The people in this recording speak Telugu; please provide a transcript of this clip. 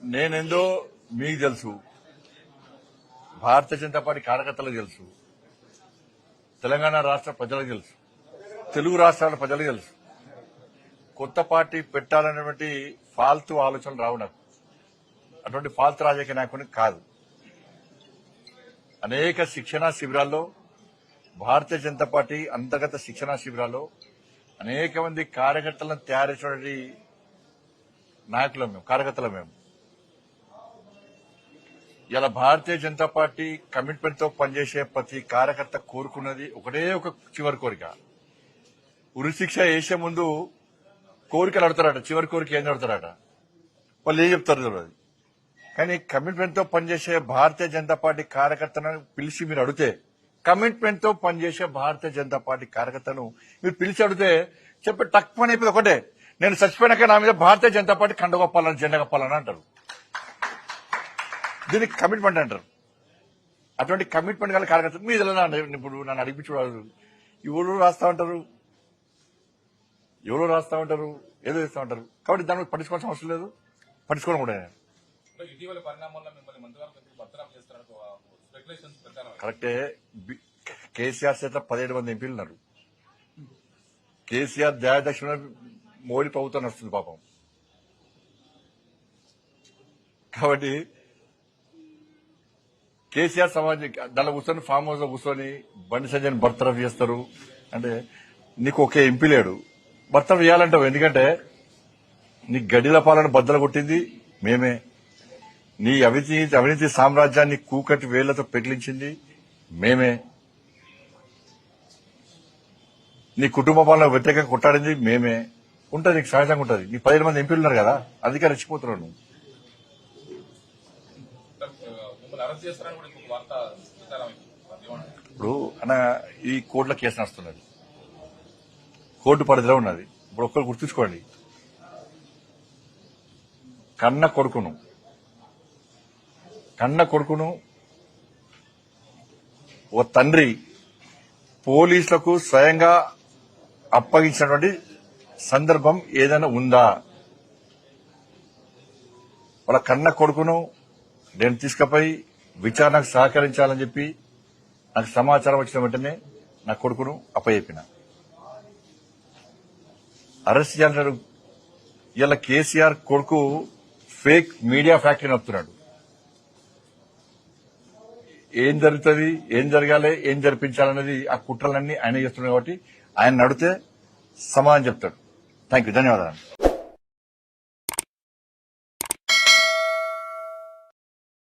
నేనేందో మీకు తెలుసు, భారతీయ జనతా పార్టీ కార్యకర్తలకు తెలుసు, తెలంగాణ రాష్ట్ర ప్రజలకు తెలుసు, తెలుగు రాష్ట్రాల ప్రజలకు తెలుసు. కొత్త పార్టీ పెట్టాలనేటువంటి ఫాల్తు ఆలోచనలు రావు నాకు. అటువంటి ఫాల్తు రాజకీయ నాయకుని కాదు. అనేక శిక్షణా శిబిరాల్లో భారతీయ జనతా పార్టీ అంతర్గత శిక్షణా శిబిరాల్లో అనేక మంది కార్యకర్తలను తయారు చేసినటువంటి నాయకులం మేము, కార్యకర్తలం మేము. ఇలా భారతీయ జనతా పార్టీ కమిట్మెంట్ తో పనిచేసే ప్రతి కార్యకర్త కోరుకున్నది ఒకటే ఒక చివరి కోరిక. ఉరిశిక్ష వేసే ముందు కోరికలు అడతారట, చివరి కోరిక ఏం అడతారట, వాళ్ళు ఏం చెప్తారు తెలియదు. కానీ కమిట్మెంట్ తో పనిచేసే భారతీయ జనతా పార్టీ కార్యకర్తలను పిలిచి మీరు అడిగితే, కమిట్మెంట్ తో పనిచేసే భారతీయ జనతా పార్టీ కార్యకర్తను మీరు పిలిచి అడిగితే చెప్పి టక్మని అయిపోయింది ఒకటే, నేను చచ్చిపోయినాక నా మీద భారతీయ జనతా పార్టీ కండ కప్పాలని, జెండా కప్పాలని అంటారు. దీనికి కమిట్మెంట్ అంటారు. అటువంటి కమిట్మెంట్ గల కార్యకర్తలు మీద ఇప్పుడు నన్ను అడిపించు, ఎవరు రాస్తా ఉంటారు, ఏదో చేస్తా ఉంటారు. కాబట్టి దాని మీద పట్టించుకోవాల్సిన అవసరం లేదు, పట్టించుకోవడం కూడా. కరెక్టే. కేసీఆర్ చేత 17 మంది ఎంపీలు ఉన్నారు. కేసీఆర్ దయాదక్షిణ మోడీ ప్రభుత్వం నడుస్తుంది పాపం. కాబట్టి కేసీఆర్ సమాజం దానిలో కూర్చొని ఫామ్ హౌస్ లో కూర్చొని బండి సంజయ్ బర్తరఫ్ చేస్తారు అంటే నీకు ఒకే ఎంపీ లేడు, బర్తరఫ్ చేయాలంటావు. ఎందుకంటే నీ గడిల పాలన బద్దలు కొట్టింది మేమే, నీ అవినీతి సామ్రాజ్యాన్ని కూకటి వేళ్లతో పెకిలించింది మేమే, నీ కుటుంబ పాలన వ్యతిరేకంగా కొట్టాడింది మేమే. ఉంటుంది, నీకు సహజంగా ఉంటుంది. నీ 17 మంది ఎంపీలు ఉన్నారు కదా, అందుకే రెచ్చిపోతున్నావు నువ్వు. ఇప్పుడు అన్న ఈ కోర్టుల కేసు నడుస్తున్నది, కోర్టు పరిధిలో ఉన్నది. ఇప్పుడు ఒక్కరు గుర్తుంచుకోండి, కన్న కొడుకును ఓ తండ్రి పోలీసులకు స్వయంగా అప్పగించినటువంటి సందర్భం ఏదైనా ఉందా? వాళ్ళ కన్న కొడుకును నేను తీసుకుపోయి విచారణకు సహకరించాలని చెప్పి నాకు సమాచారం వచ్చిన వెంటనే నా కొడుకును అప్పచెప్పిన. అరెస్ట్ చేయాలంటాడు. ఇలా కేసీఆర్ కొడుకు ఫేక్ మీడియా ఫ్యాక్టరీ నడుపుతున్నాడు. ఏం జరుగుతుంది, ఏం జరగాలి, ఏం జరిపించాలనేది ఆ కుట్రలన్నీ ఆయన చేస్తున్నాడు. కాబట్టి ఆయన నడితే సమాధానం చెప్తాడు. థ్యాంక్ యూ, ధన్యవాదాలు.